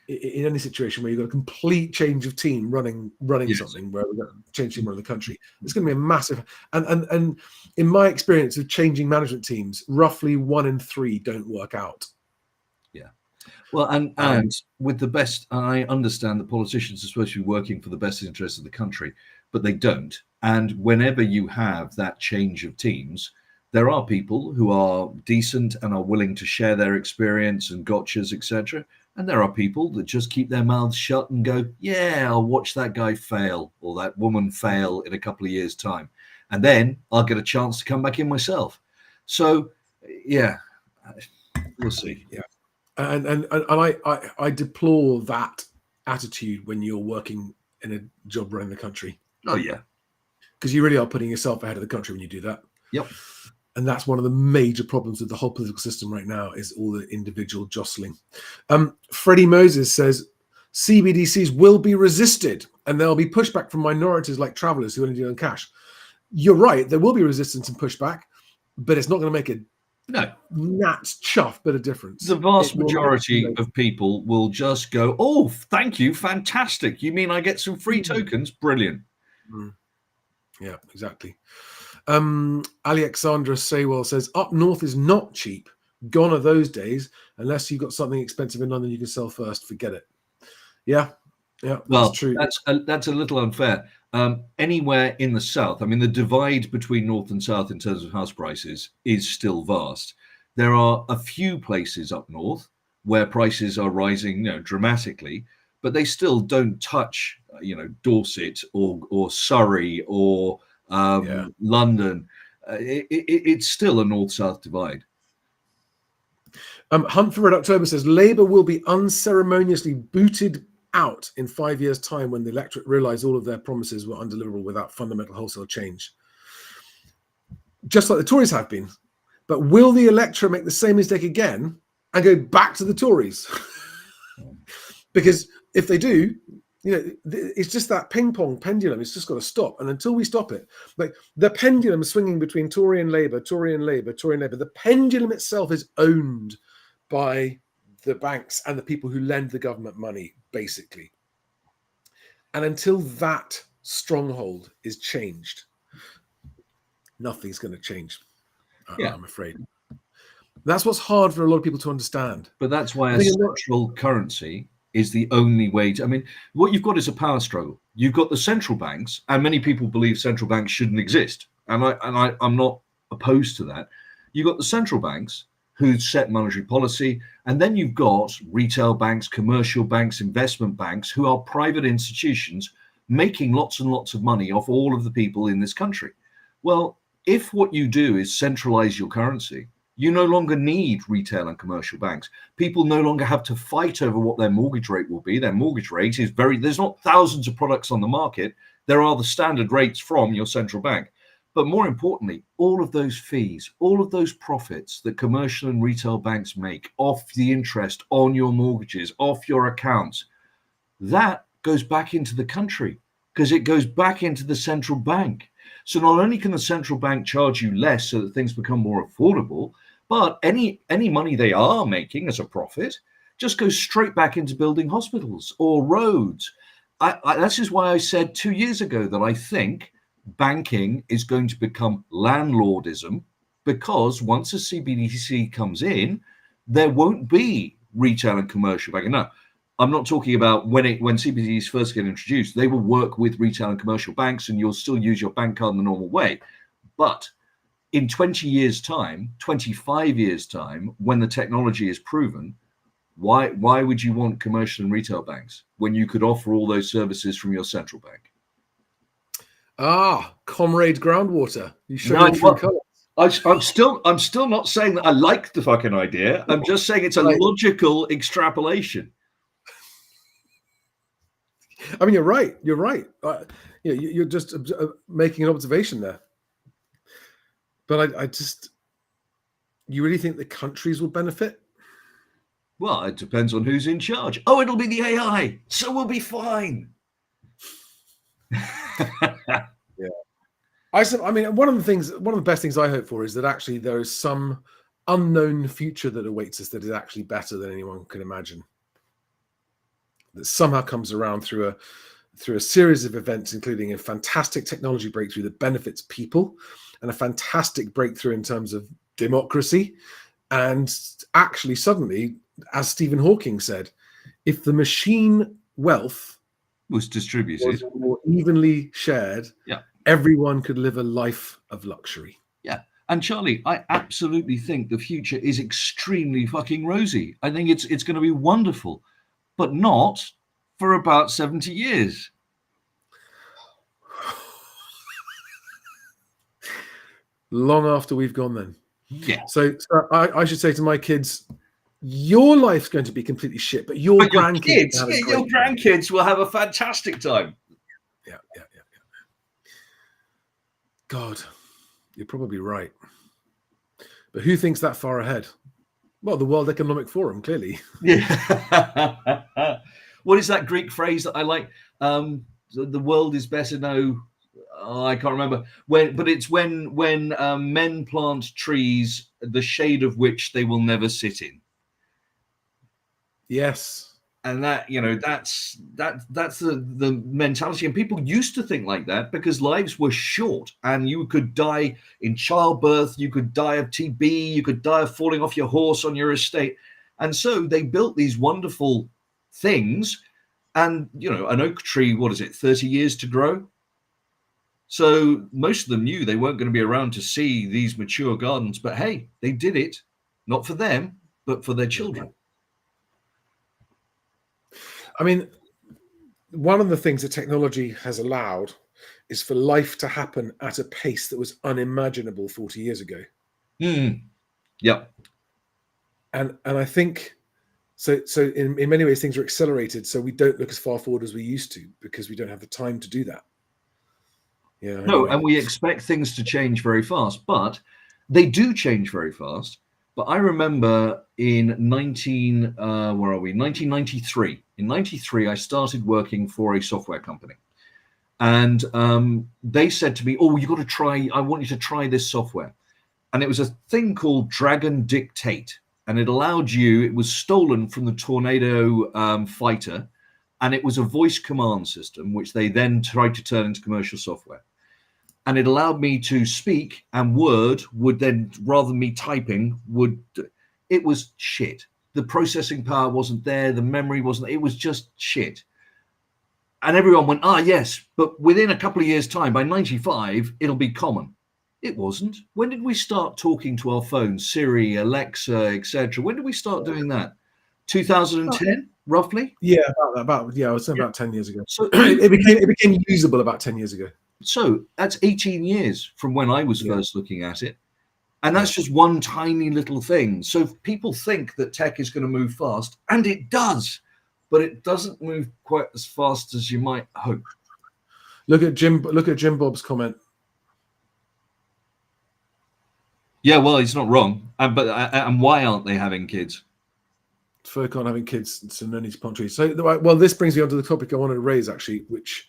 In any situation where you've got a complete change of team running yes. Something where we're going to change team around the country, it's going to be a massive. And in my experience of changing management teams, roughly 1 in 3 don't work out. Yeah, well, and with the best, I understand that politicians are supposed to be working for the best interests of the country, but they don't. And whenever you have that change of teams, there are people who are decent and are willing to share their experience and gotchas, etc. And there are people that just keep their mouths shut and go, yeah, I'll watch that guy fail or that woman fail in a couple of years' time. And then I'll get a chance to come back in myself. So, yeah, we'll see. Yeah. And I deplore that attitude when you're working in a job around the country. Oh, yeah. Because you really are putting yourself ahead of the country when you do that. Yep. And that's one of the major problems with the whole political system right now, is all the individual jostling. Freddie Moses says, CBDCs will be resisted and there'll be pushback from minorities like travellers who only deal in cash. You're right, there will be resistance and pushback, but it's not going to make a gnat's chuff bit of difference. The vast majority of people will just go, oh, thank you, fantastic. You mean I get some free tokens? Brilliant. Yeah, exactly. Alexandra Saywell says, up north is not cheap. Gone are those days. Unless you've got something expensive in London you can sell first, forget it. Yeah, well, that's true. That's a little unfair. Anywhere in the south, I mean, the divide between north and south in terms of house prices is still vast. There are a few places up north where prices are rising, dramatically, but they still don't touch, Dorset or Surrey or London. It's still a north-south divide. Hunt for Red October says Labour will be unceremoniously booted out in 5 years' time when the electorate realise all of their promises were undeliverable without fundamental wholesale change. Just like the Tories have been. But will the electorate make the same mistake again and go back to the Tories? Because if they do, it's just that ping pong pendulum. It's just got to stop. And until we stop it, like the pendulum swinging between Tory and Labour, Tory and Labour, Tory and Labour, the pendulum itself is owned by the banks and the people who lend the government money, basically. And until that stronghold is changed, nothing's going to change. Yeah. I'm afraid. That's what's hard for a lot of people to understand. But that's why I a think a lot- central currency is the only way to. I mean, what you've got is a power struggle. You've got the central banks, and many people believe central banks shouldn't exist. I'm not opposed to that. You've got the central banks who set monetary policy, and then you've got retail banks, commercial banks, investment banks, who are private institutions making lots and lots of money off all of the people in this country. Well, if what you do is centralize your currency, you no longer need retail and commercial banks. People no longer have to fight over what their mortgage rate will be. Their mortgage rate is there's not thousands of products on the market. There are the standard rates from your central bank. But more importantly, all of those fees, all of those profits that commercial and retail banks make off the interest on your mortgages, off your accounts, that goes back into the country because it goes back into the central bank. So not only can the central bank charge you less so that things become more affordable, but any money they are making as a profit just goes straight back into building hospitals or roads. This is why I said 2 years ago that I think banking is going to become landlordism, because once a CBDC comes in, there won't be retail and commercial banking. No, I'm not talking about when CBDCs first get introduced. They will work with retail and commercial banks, and you'll still use your bank card in the normal way. But in 20 years' time, 25 years' time, when the technology is proven, why would you want commercial and retail banks when you could offer all those services from your central bank? Comrade Groundwater. You showed No, your true colours. I'm still not saying that I like the fucking idea. I'm just saying it's a logical extrapolation. I mean, you're right. You're right. You're just making an observation there. But I just, you really think the countries will benefit? Well, it depends on who's in charge. Oh, it'll be the AI, so we'll be fine. Yeah. I mean, one of the best things I hope for is that actually there is some unknown future that awaits us that is actually better than anyone can imagine. That somehow comes around through a series of events, including a fantastic technology breakthrough that benefits people, and a fantastic breakthrough in terms of democracy. And actually, suddenly, as Stephen Hawking said, if the machine wealth was distributed, was more evenly shared, everyone could live a life of luxury. Yeah. And Charlie, I absolutely think the future is extremely fucking rosy. I think it's going to be wonderful, but not for about 70 years. Long after we've gone then. Yeah. So I should say to my kids, your life's going to be completely shit, but your grandkids will have a fantastic time. Yeah. God, you're probably right. But who thinks that far ahead? Well, the World Economic Forum, clearly. Yeah. What is that Greek phrase that I like? The world is better now. I can't remember it's when men plant trees, the shade of which they will never sit in. Yes. And that, that's the mentality. And people used to think like that because lives were short and you could die in childbirth, you could die of TB, you could die of falling off your horse on your estate. And so they built these wonderful things. And, an oak tree, 30 years to grow? So most of them knew they weren't going to be around to see these mature gardens. But hey, they did it, not for them, but for their children. I mean, one of the things that technology has allowed is for life to happen at a pace that was unimaginable 40 years ago. Yep. And I think so in many ways things are accelerated, so we don't look as far forward as we used to because we don't have the time to do that. Yeah. No, and we expect things to change very fast, but they do change very fast. But I remember in 1993. In 93, I started working for a software company. And they said to me, I want you to try this software. And it was a thing called Dragon Dictate. And it was stolen from the Tornado fighter. And it was a voice command system, which they then tried to turn into commercial software. and it allowed me to speak, and Word would then, rather than me typing, it was shit. The processing power wasn't there, the memory wasn't, it was just shit. And everyone went, yes, but within a couple of years' time, by 95, it'll be common. It wasn't. When did we start talking to our phones, Siri, Alexa, etc.? When did we start doing that? 2010, roughly? Yeah, about I would say about 10 years ago. So it became usable about 10 years ago. So that's 18 years from when I was first looking at it. And that's just one tiny little thing. So people think that tech is going to move fast, and it does, but it doesn't move quite as fast as you might hope. Look at Jim Bob's comment. Yeah, well, he's not wrong. And why aren't they having kids? Folk aren't having kids, so no need to plant trees. So, well, this brings me on to the topic I wanted to raise, actually, which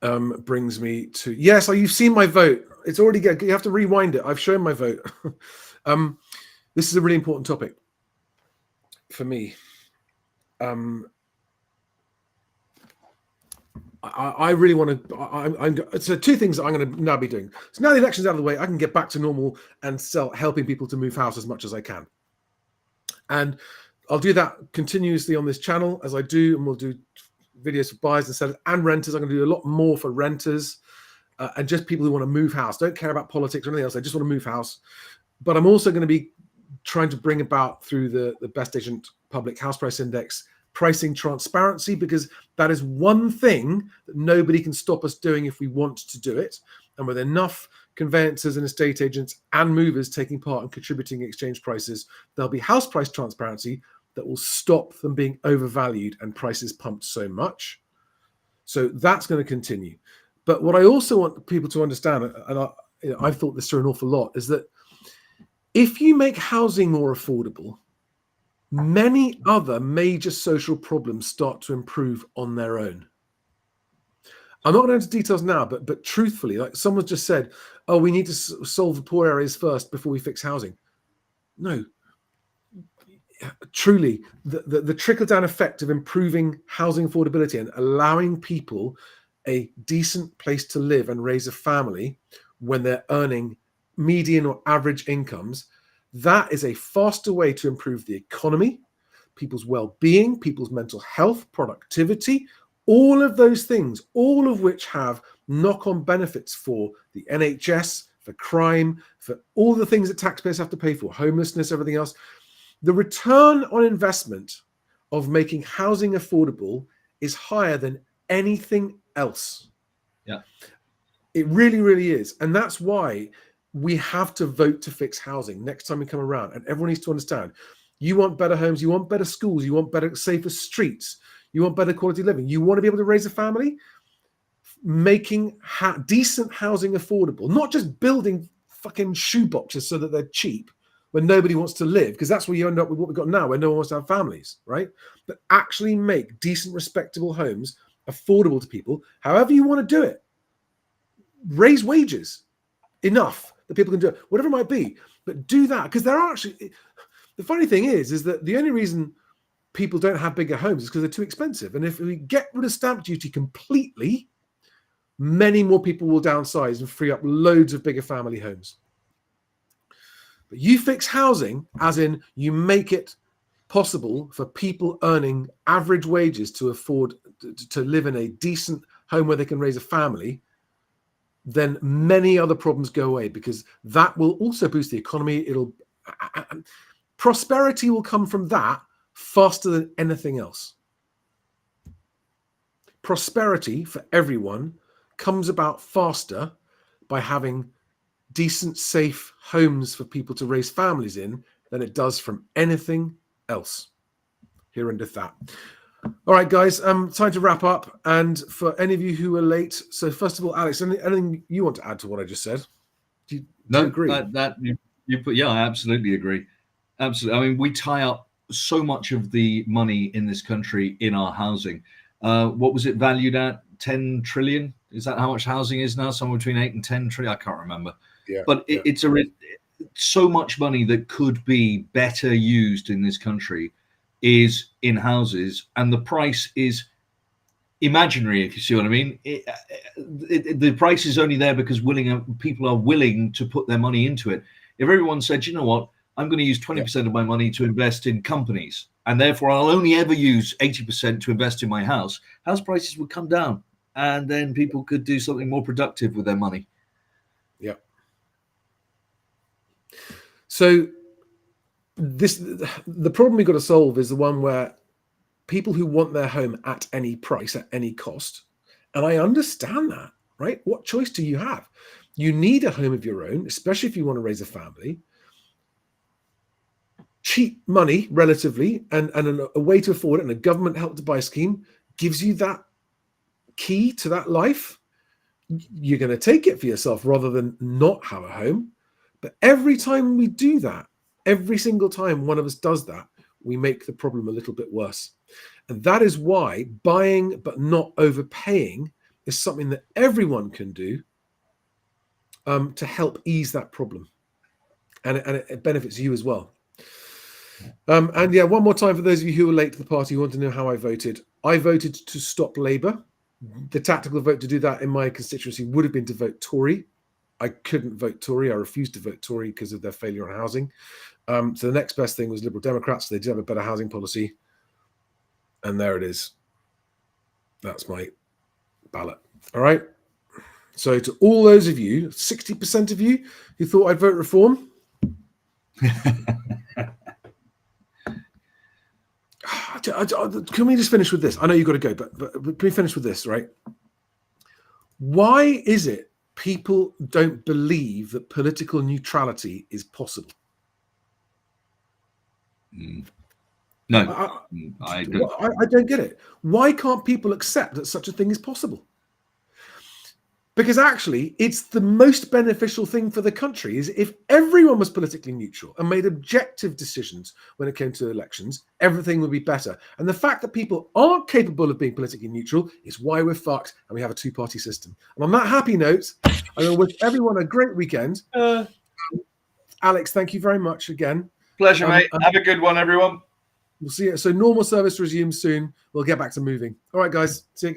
brings me to, yes, you've seen my vote. It's already good. You have to rewind it. I've shown my vote. This is a really important topic for me. I really want to. So two things that I'm going to now be doing. So now the election's out of the way, I can get back to normal and helping people to move house as much as I can. And I'll do that continuously on this channel as I do, and we'll do videos for buyers and sellers and renters. I'm going to do a lot more for renters and just people who want to move house. Don't care about politics or anything else. I just want to move house. But I'm also going to be trying to bring about through the Best Agent Public House Price Index pricing transparency, because that is one thing that nobody can stop us doing if we want to do it. And with enough conveyancers and estate agents and movers taking part and contributing exchange prices, there'll be house price transparency that will stop them being overvalued and prices pumped so much. So that's going to continue. But what I also want people to understand, and I've thought this through an awful lot, is that if you make housing more affordable, many other major social problems start to improve on their own. I'm not going into details now, but truthfully, like someone just said, oh, we need to solve the poor areas first before we fix housing. No. Truly, the trickle-down effect of improving housing affordability and allowing people a decent place to live and raise a family when they're earning median or average incomes, that is a faster way to improve the economy, people's well-being, people's mental health, productivity, all of those things, all of which have knock-on benefits for the NHS, for crime, for all the things that taxpayers have to pay for, homelessness, everything else. The return on investment of making housing affordable is higher than anything else. Yeah, it really, really is. And that's why we have to vote to fix housing next time we come around. And everyone needs to understand, you want better homes, you want better schools, you want better, safer streets, you want better quality living, you want to be able to raise a family. Making decent housing affordable, not just building fucking shoeboxes so that they're cheap when nobody wants to live, because that's where you end up with what we've got now, where no one wants to have families, right? But actually make decent, respectable homes affordable to people, however you want to do it. Raise wages enough that people can do it, whatever it might be, but do that, because there are actually, the funny thing is that the only reason people don't have bigger homes is because they're too expensive. And if we get rid of stamp duty completely, many more people will downsize and free up loads of bigger family homes. But you fix housing, as in you make it possible for people earning average wages to afford to live in a decent home where they can raise a family, then many other problems go away, because that will also boost the economy. Prosperity will come from that faster than anything else. Prosperity for everyone comes about faster by having decent, safe homes for people to raise families in than it does from anything else. Here endeth that. All right, guys, time to wrap up. And for any of you who are late, so first of all, Alex, anything you want to add to what I just said? Do you agree? I absolutely agree. Absolutely. I mean, we tie up so much of the money in this country in our housing. What was it valued at? 10 trillion? Is that how much housing is now? Somewhere between 8 and 10 trillion? I can't remember. Yeah. But it's so much money that could be better used in this country is in houses, and the price is imaginary, if you see what I mean. The price is only there because people are willing to put their money into it. If everyone said, you know what, I'm going to use 20% of my money to invest in companies, and therefore I'll only ever use 80% to invest in my house prices would come down, and then people could do something more productive with their money. Yeah. So the problem we've got to solve is the one where people who want their home at any price, at any cost, and I understand that, right? What choice do you have? You need a home of your own, especially if you want to raise a family. Cheap money, relatively, and a way to afford it, and a government Help to Buy scheme gives you that key to that life. You're going to take it for yourself rather than not have a home. But every time we do that, every single time one of us does that, we make the problem a little bit worse. And that is why buying but not overpaying is something that everyone can do to help ease that problem. And it benefits you as well. And yeah, one more time for those of you who were late to the party who want to know how I voted. I voted to stop Labour. The tactical vote to do that in my constituency would have been to vote Tory. I couldn't vote Tory. I refused to vote Tory because of their failure on housing. So the next best thing was Liberal Democrats. They did have a better housing policy. And there it is. That's my ballot. All right. So to all those of you, 60% of you who thought I'd vote Reform, can we just finish with this? I know you've got to go, but can we finish with this, right? Why is it people don't believe that political neutrality is possible? No, I don't get it. Why can't people accept that such a thing is possible? Because actually, it's the most beneficial thing for the country is if everyone was politically neutral and made objective decisions when it came to elections, everything would be better. And the fact that people aren't capable of being politically neutral is why we're fucked and we have a two-party system. And on that happy note, I will wish everyone a great weekend. Alex, thank you very much again. Pleasure, mate. Have a good one, everyone. We'll see you. So normal service resumes soon. We'll get back to moving. All right, guys. See you.